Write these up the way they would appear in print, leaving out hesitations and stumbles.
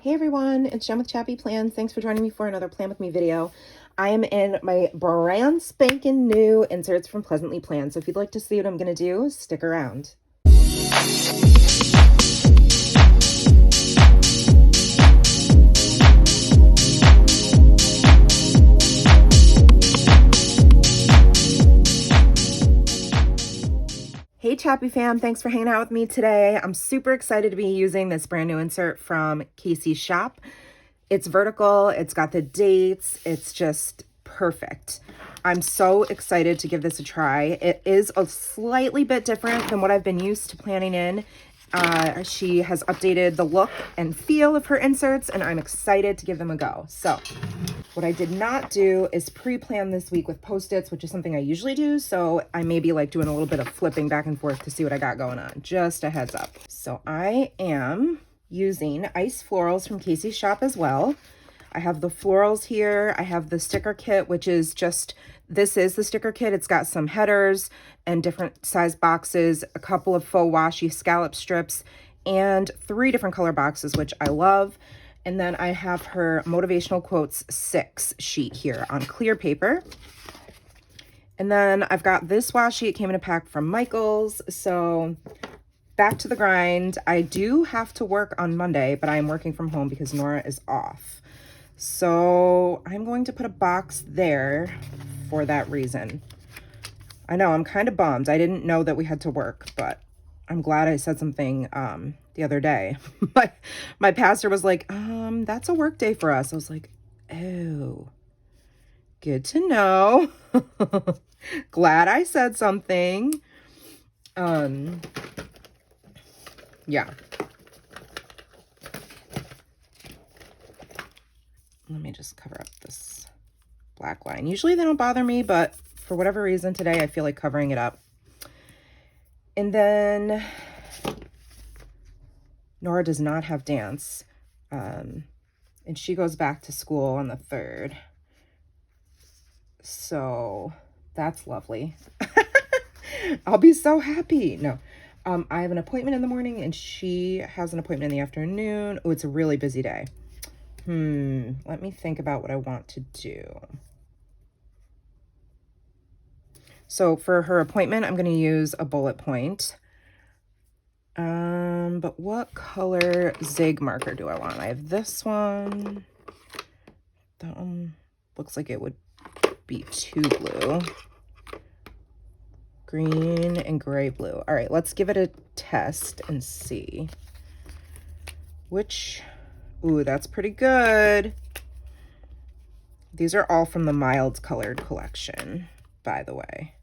Hey everyone, it's Jen with ChappyPlans. Thanks for joining me for another Plan With Me video. I am in my brand spanking new inserts from Pleasantly Planned. So if you'd like to see what I'm going to do, stick around. Hey Chappy fam, thanks for hanging out with me today. I'm super excited to be using this brand new insert from Casey's shop. It's vertical, it's got the dates, it's just perfect. I'm so excited to give this a try. It is a slightly bit different than what I've been used to planning in. She has updated the look and feel of her inserts, and I'm excited to give them a go. So what I did not do is pre-plan this week with Post-its, which is something I usually do. So I may be like doing a little bit of flipping back and forth to see what I got going on. Just a heads up. So I am using Ice Florals from Casey's shop as well. I have the florals here. I have the sticker kit, which is just, this is the sticker kit. It's got some headers and different size boxes, a couple of faux washi scallop strips, and 3 different color boxes, which I love. And then I have her Motivational Quotes 6 sheet here on clear paper. And then I've got this washi. It came in a pack from Michael's. So back to the grind. I do have to work on Monday, but I am working from home because Nora is off. So I'm going to put a box there for that reason. I know, I'm kind of bummed. I didn't know that we had to work, but I'm glad I said something the other day. My pastor was like, that's a work day for us. I was like, oh, good to know. Glad I said something. Yeah. Let me just cover up this black line. Usually they don't bother me, but for whatever reason today, I feel like covering it up. And then Nora does not have dance, and she goes back to school on the 3rd. So that's lovely. I'll be so happy. No, I have an appointment in the morning and she has an appointment in the afternoon. Oh, it's a really busy day. Let me think about what I want to do. So for her appointment, I'm going to use a bullet point. But what color zig marker do I want? I have this one. That one looks like it would be too blue. Green and gray blue. All right, let's give it a test and see. Which, ooh, that's pretty good. These are all from the mild colored collection, by the way.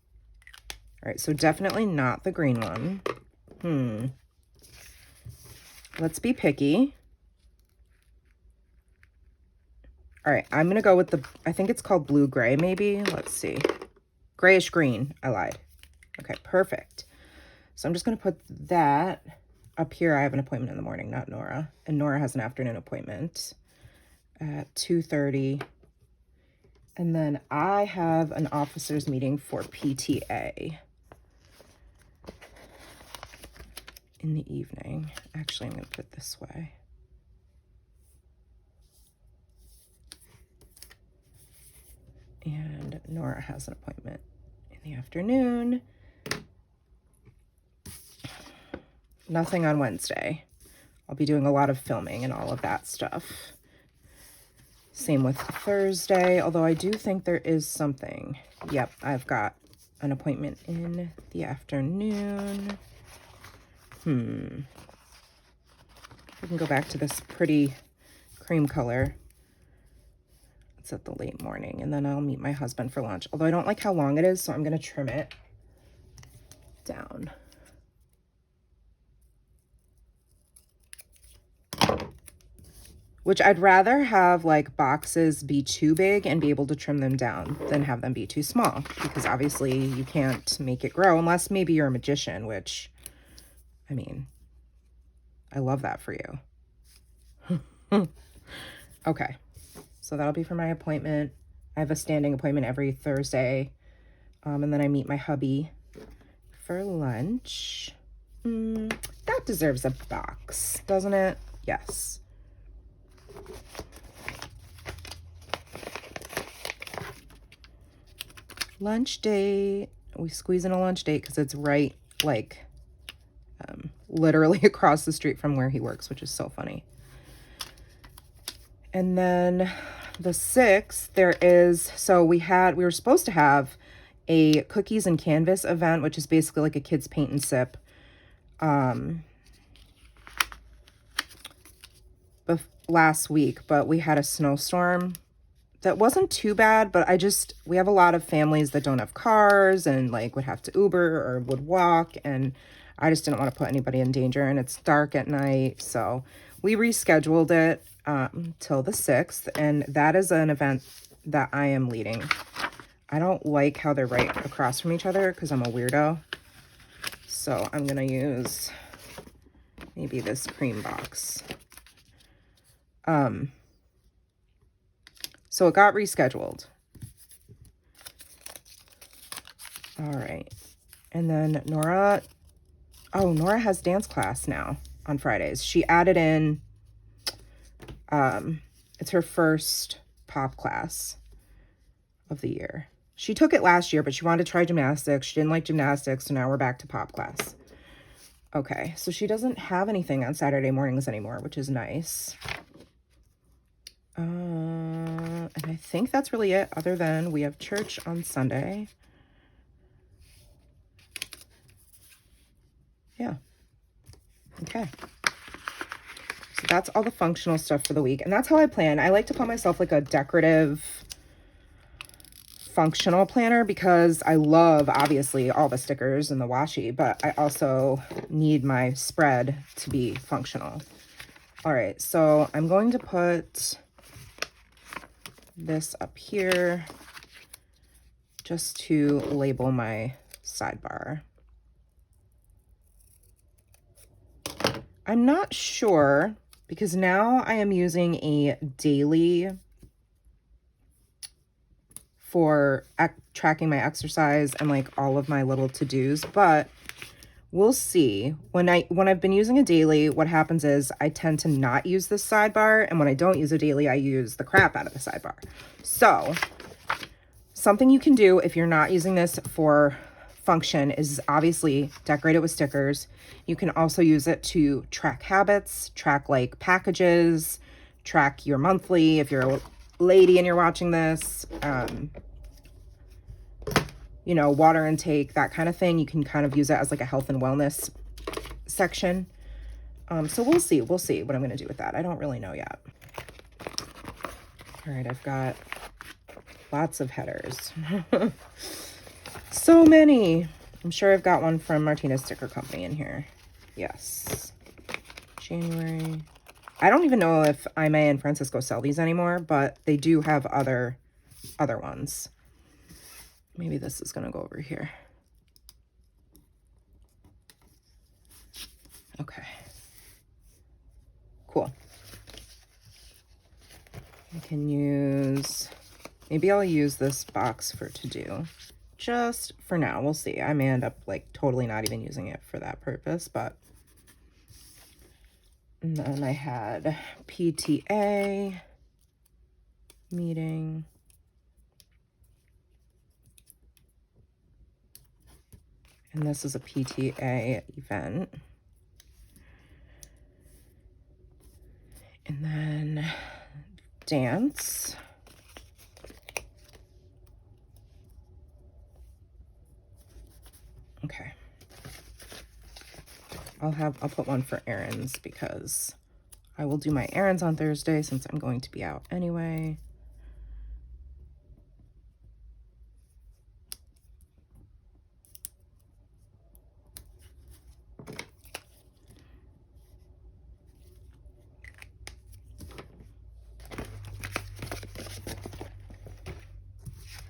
All right, so definitely not the green one. Let's be picky. All right, I'm gonna go with the, I think it's called blue gray maybe. Let's see. Grayish green, I lied. Okay, perfect. So I'm just gonna put that up here. I have an appointment in the morning, not Nora. And Nora has an afternoon appointment at 2:30. And then I have an officers meeting for PTA in the evening. Actually, I'm going to put it this way. And Nora has an appointment in the afternoon. Nothing on Wednesday. I'll be doing a lot of filming and all of that stuff. Same with Thursday, although I do think there is something. Yep, I've got an appointment in the afternoon. We can go back to this pretty cream color. It's at the late morning, and then I'll meet my husband for lunch. Although I don't like how long it is, so I'm going to trim it down. Which I'd rather have like boxes be too big and be able to trim them down than have them be too small, because obviously you can't make it grow unless maybe you're a magician, which, I mean, I love that for you. Okay, so that'll be for my appointment. I have a standing appointment every Thursday, and then I meet my hubby for lunch. That deserves a box, doesn't it? Yes. lunch date. We squeeze in a lunch date because it's right, like, literally across the street from where he works, which is so funny. And then the 6th, there is, so we were supposed to have a cookies and canvas event, which is basically like a kids paint and sip. Last week, but we had a snowstorm that wasn't too bad, but we have a lot of families that don't have cars and like would have to Uber or would walk, and I just didn't want to put anybody in danger, and it's dark at night, so we rescheduled it till the 6th, and that is an event that I am leading. I don't like how they're right across from each other because I'm a weirdo, so I'm gonna use maybe this cream box. So it got rescheduled. All right. And then Nora has dance class now on Fridays. She added in, it's her first pop class of the year. She took it last year, but she wanted to try gymnastics. She didn't like gymnastics, so now we're back to pop class. Okay, so she doesn't have anything on Saturday mornings anymore, which is nice. And I think that's really it, other than we have church on Sunday. Yeah. Okay. So that's all the functional stuff for the week. And that's how I plan. I like to call myself like a decorative functional planner because I love, obviously, all the stickers and the washi, but I also need my spread to be functional. All right, so I'm going to put this up here just to label my sidebar. I'm not sure because now I am using a daily for tracking my exercise and like all of my little to-dos, but we'll see. When I've been using a daily, what happens is I tend to not use this sidebar, and when I don't use a daily, I use the crap out of the sidebar. So something you can do if you're not using this for function is obviously decorate it with stickers. You can also use it to track habits, track like packages, track your monthly if you're a lady and you're watching this, you know, water intake, that kind of thing. You can kind of use it as like a health and wellness section. So we'll see what I'm going to do with that. I don't really know yet. All right, I've got lots of headers. So many. I'm sure I've got one from Martina's Sticker Company in here. Yes. January. I don't even know if Aime and Francisco sell these anymore, but they do have other ones. Maybe this is going to go over here. Okay. Cool. I can use, maybe I'll use this box for to-do. Just for now. We'll see. I may end up like totally not even using it for that purpose, but. And then I had PTA meeting. And this is a PTA event. And then dance. Okay. I'll put one for errands because I will do my errands on Thursday since I'm going to be out anyway.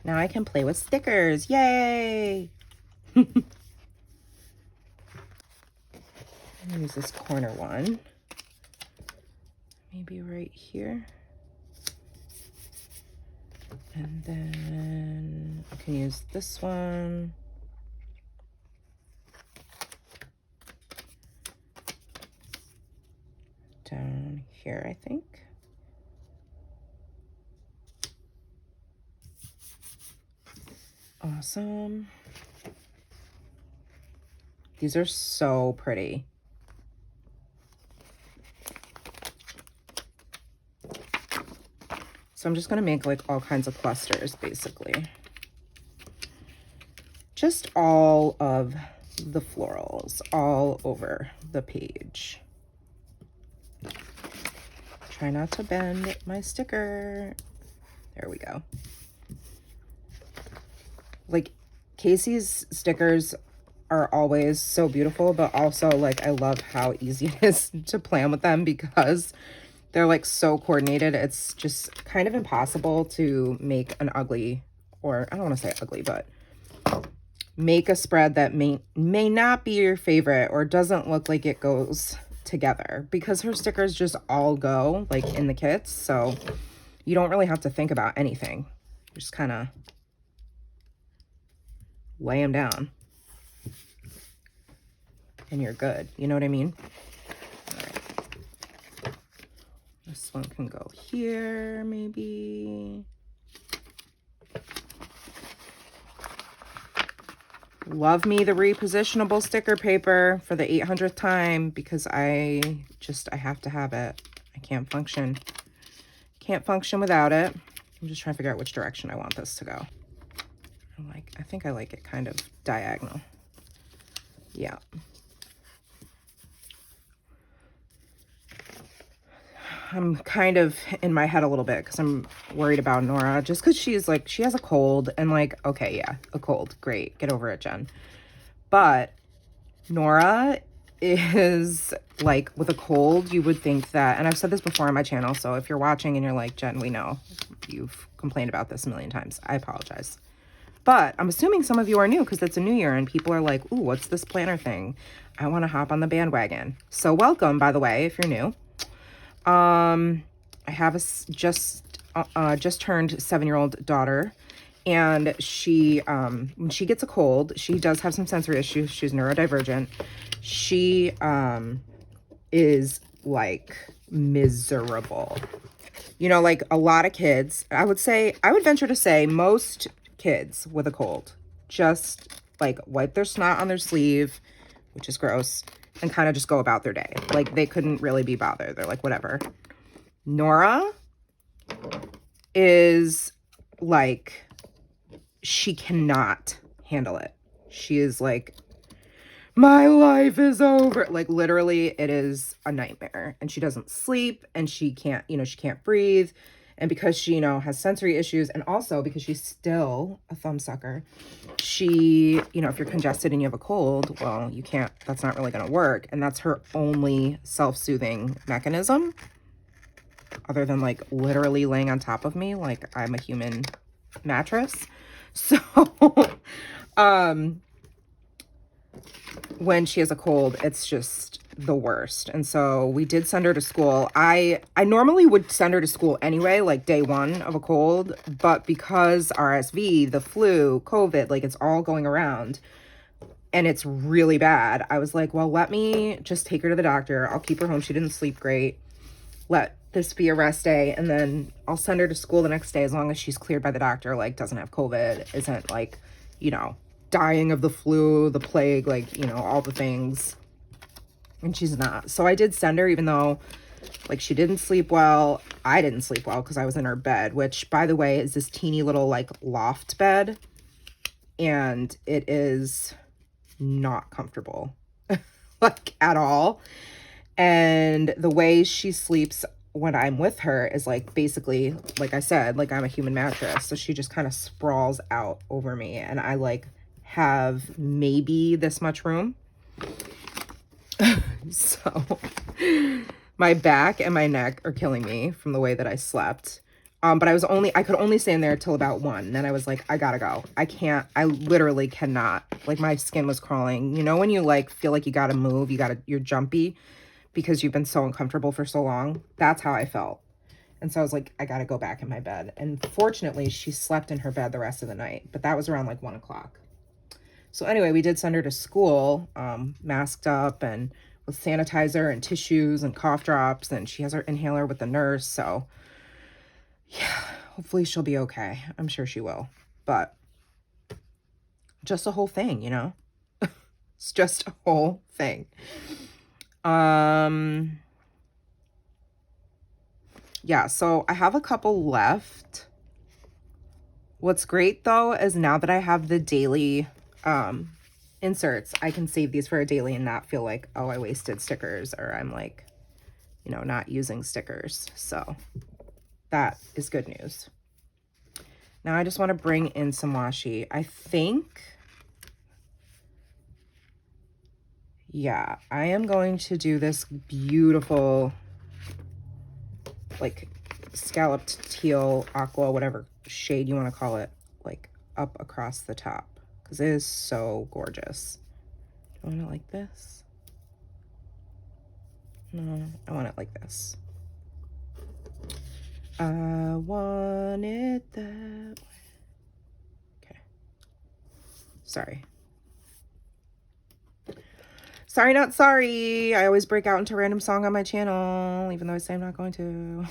Now I can play with stickers. Yay! Use this corner one. Maybe right here. And then I can use this one. Down here, I think. Awesome. These are so pretty. So I'm just going to make like all kinds of clusters, basically. Just all of the florals all over the page. Try not to bend my sticker. There we go. Like, Casey's stickers are always so beautiful, but also like I love how easy it is to plan with them because they're like so coordinated. It's just kind of impossible to make an ugly, or I don't want to say ugly, but make a spread that may not be your favorite or doesn't look like it goes together, because her stickers just all go like in the kits, so you don't really have to think about anything. Just kind of lay them down and you're good. You know what I mean? All right. This one can go here, maybe. Love me the repositionable sticker paper for the 800th time, because I have to have it. I can't function without it. I'm just trying to figure out which direction I want this to go. I think I like it kind of diagonal. Yeah. I'm kind of in my head a little bit because I'm worried about Nora, just because she's like, she has a cold, and like, okay, yeah, a cold, great, get over it, Jen. But Nora is like, with a cold, you would think that, and I've said this before on my channel, so if you're watching and you're like, Jen, we know you've complained about this a million times, I apologize. But I'm assuming some of you are new because it's a new year and people are like, ooh, what's this planner thing? I want to hop on the bandwagon. So welcome, by the way, if you're new. I have a just turned 7-year-old daughter, and she, when she gets a cold, she does have some sensory issues. She's neurodivergent. She, is like miserable. You know, like a lot of kids, I would venture to say most kids with a cold just like wipe their snot on their sleeve, which is gross, and kind of just go about their day. Like, they couldn't really be bothered. They're like, whatever. Nora is like, she cannot handle it. She is like, my life is over. Like, literally, it is a nightmare. And she doesn't sleep, and she can't, she can't breathe. And because she, has sensory issues, and also because she's still a thumb sucker, she, if you're congested and you have a cold, well, you can't, that's not really going to work. And that's her only self-soothing mechanism, other than like literally laying on top of me like I'm a human mattress. So, when she has a cold, it's just the worst. And so we did send her to school. I normally would send her to school anyway, like day one of a cold, but because RSV, the flu, COVID, like it's all going around and it's really bad, I was like, well, let me just take her to the doctor. I'll keep her home. She didn't sleep great. Let this be a rest day, and then I'll send her to school the next day as long as she's cleared by the doctor, like doesn't have COVID, isn't like, dying of the flu, the plague, like, all the things. And she's not. So I did send her, even though like she didn't sleep well. I didn't sleep well because I was in her bed, which, by the way, is this teeny little like loft bed, and it is not comfortable like at all. And the way she sleeps when I'm with her is like, basically, like I said, like I'm a human mattress. So she just kind of sprawls out over me, and I like have maybe this much room. So my back and my neck are killing me from the way that I slept. But I could only stay in there till about 1. And then I was like, I gotta go. I literally cannot, like my skin was crawling. When you like feel like you gotta move, you're jumpy because you've been so uncomfortable for so long. That's how I felt. And so I was like, I gotta go back in my bed. And fortunately, she slept in her bed the rest of the night, but that was around like 1 o'clock. So anyway, we did send her to school, masked up and with sanitizer and tissues and cough drops, and she has her inhaler with the nurse. So yeah, hopefully she'll be okay. I'm sure she will. But just a whole thing, you know? It's just a whole thing. Yeah, so I have a couple left. What's great though is now that I have the daily inserts, I can save these for a daily and not feel like, oh, I wasted stickers, or I'm like, you know, not using stickers. So that is good news. Now I just want to bring in some washi. I think, yeah, I am going to do this beautiful, like, scalloped teal, aqua, whatever shade you want to call it, like up across the top, because it is so gorgeous. Do I want it like this? No, I want it like this. I want it that way. Okay. Sorry. Sorry, not sorry. I always break out into a random song on my channel, even though I say I'm not going to.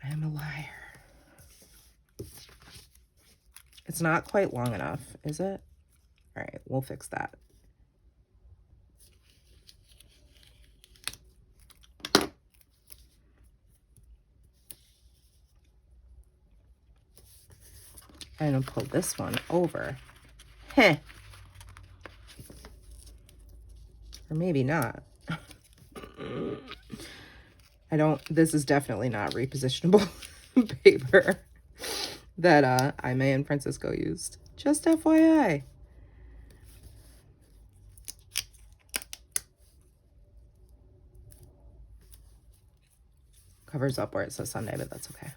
I am a liar. It's not quite long enough, is it? All right, we'll fix that. I'm gonna pull this one over. Heh. Or maybe not. This is definitely not repositionable paper that Aime and Francisco used. Just FYI. Covers up where it says Sunday, but that's okay.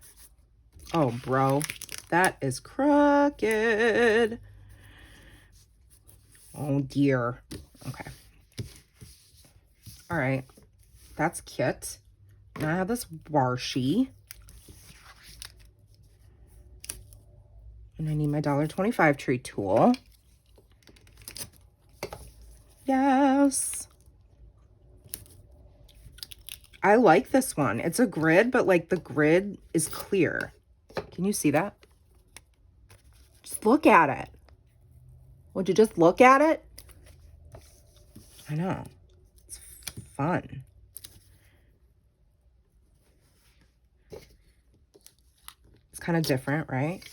Oh, bro, that is crooked. Oh, dear. Okay. All right. That's cute. Now I have this washi. And I need my $1.25 tree tool. Yes. I like this one. It's a grid, but like the grid is clear. Can you see that? Just look at it. Would you just look at it? I know. It's fun. It's kind of different, right?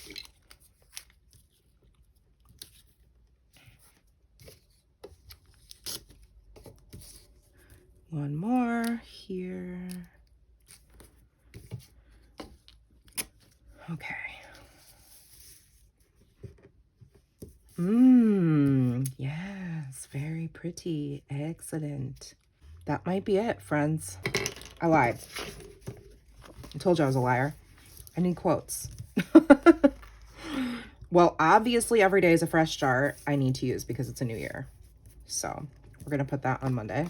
One more here. Okay. Yes, very pretty. Excellent. That might be it, friends. I lied. I told you I was a liar. I need quotes. Well, obviously every day is a fresh start. I need to use because it's a new year. So we're going to put that on Monday.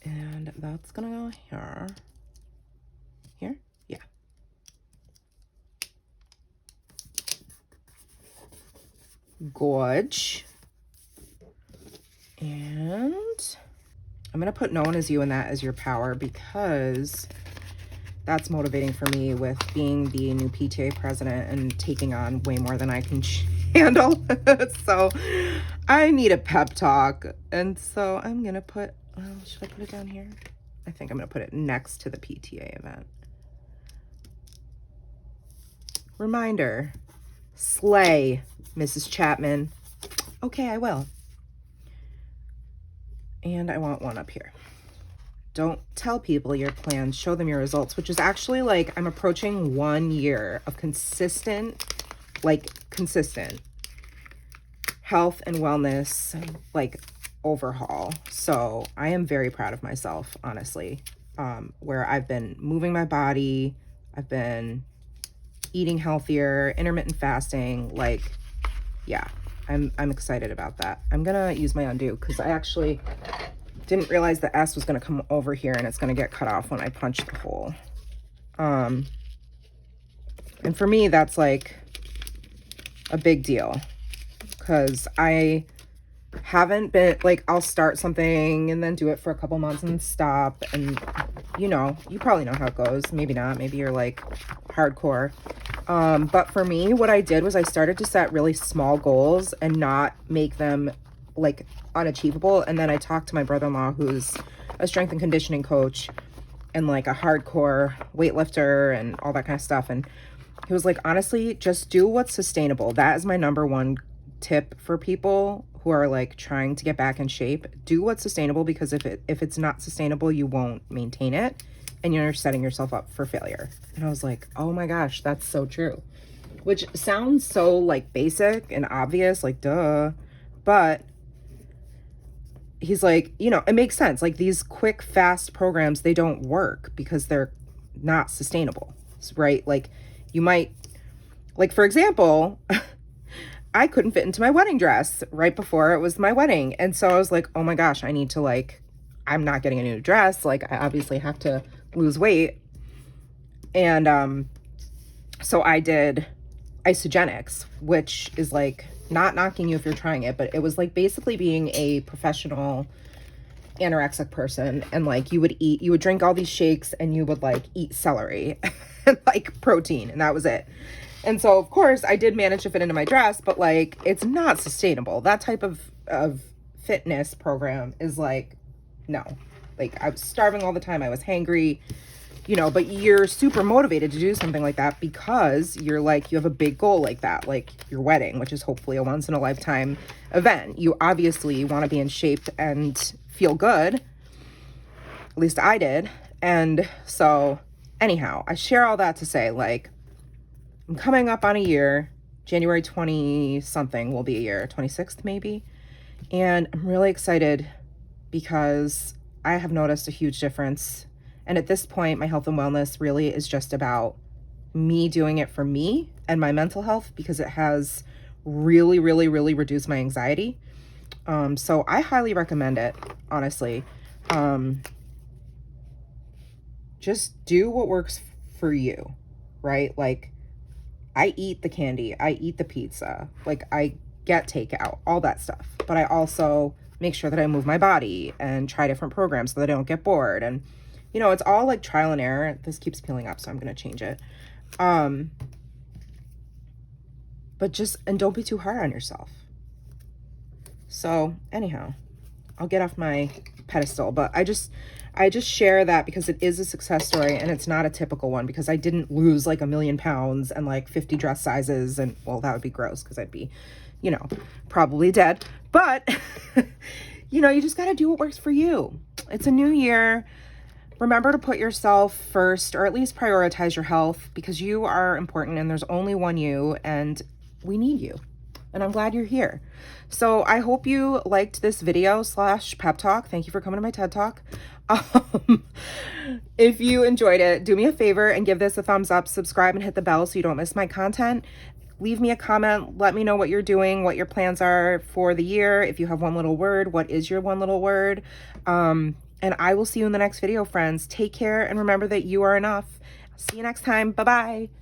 And that's going to go here. Here? Yeah. Gorge. And I'm going to put no one is you in that as your power because that's motivating for me with being the new PTA president and taking on way more than I can handle. So I need a pep talk. And so I'm going to put, well, should I put it down here? I think I'm going to put it next to the PTA event. Reminder, slay, Mrs. Chapman. Okay, I will. And I want one up here. Don't tell people your plans, show them your results, which is actually like I'm approaching 1 year of consistent health and wellness, like overhaul. So I am very proud of myself, honestly, where I've been moving my body. I've been eating healthier, intermittent fasting, like, yeah, I'm excited about that. I'm gonna use my undo because I actually didn't realize the S was gonna come over here and it's gonna get cut off when I punch the hole. And for me, that's like a big deal because I haven't been like, I'll start something and then do it for a couple months and stop, and you know, you probably know how it goes. Maybe not. Maybe you're like hardcore. But for me, what I did was I started to set really small goals and not make them like unachievable. And then I talked to my brother-in-law, who's a strength and conditioning coach and like a hardcore weightlifter and all that kind of stuff. And he was like, honestly, just do what's sustainable. That is my number one tip for people who are like trying to get back in shape. Do what's sustainable, because if it's not sustainable, you won't maintain it and you're setting yourself up for failure. And I was like, oh my gosh, that's so true. Which sounds so like basic and obvious, like duh. But he's like, you know, it makes sense. Like these quick, fast programs, they don't work because they're not sustainable, right? Like you might, like for example, I couldn't fit into my wedding dress right before it was my wedding. And so I was like, oh my gosh, I need to like, I'm not getting a new dress. Like I obviously have to lose weight. And so I did isogenics, which is like not knocking you if you're trying it, but it was like basically being a professional anorexic person. And like you would drink all these shakes and you would like eat celery and like protein, and that was it. And so, of course, I did manage to fit into my dress, but like, it's not sustainable. That type of fitness program is like, no. Like, I was starving all the time. I was hangry, you know, but you're super motivated to do something like that because you're like, you have a big goal like that, like your wedding, which is hopefully a once in a lifetime event. You obviously want to be in shape and feel good. At least I did. And so anyhow, I share all that to say, like, I'm coming up on a year. January 20 something will be a year, 26th maybe. And I'm really excited because I have noticed a huge difference. And at this point, my health and wellness really is just about me doing it for me and my mental health, because it has really, really, really reduced my anxiety. So I highly recommend it, honestly. Just do what works for you, right? Like, I eat the candy, I eat the pizza, like I get takeout, all that stuff. But I also make sure that I move my body and try different programs so that I don't get bored. And, you know, it's all like trial and error. This keeps peeling up, so I'm going to change it. But just, and don't be too hard on yourself. So anyhow, I'll get off my pedestal, but I just share that because it is a success story and it's not a typical one, because I didn't lose like 1,000,000 pounds and like 50 dress sizes. And well, that would be gross because I'd be, you know, probably dead. But, you know, you just got to do what works for you. It's a new year. Remember to put yourself first, or at least prioritize your health, because you are important and there's only one you, and we need you. And I'm glad you're here. So I hope you liked this video / pep talk. Thank you for coming to my TED Talk. If you enjoyed it, do me a favor and give this a thumbs up, subscribe, and hit the bell so you don't miss my content. Leave me a comment. Let me know what you're doing, what your plans are for the year. If you have one little word, what is your one little word? And I will see you in the next video, friends. Take care and remember that you are enough. See you next time. Bye-bye.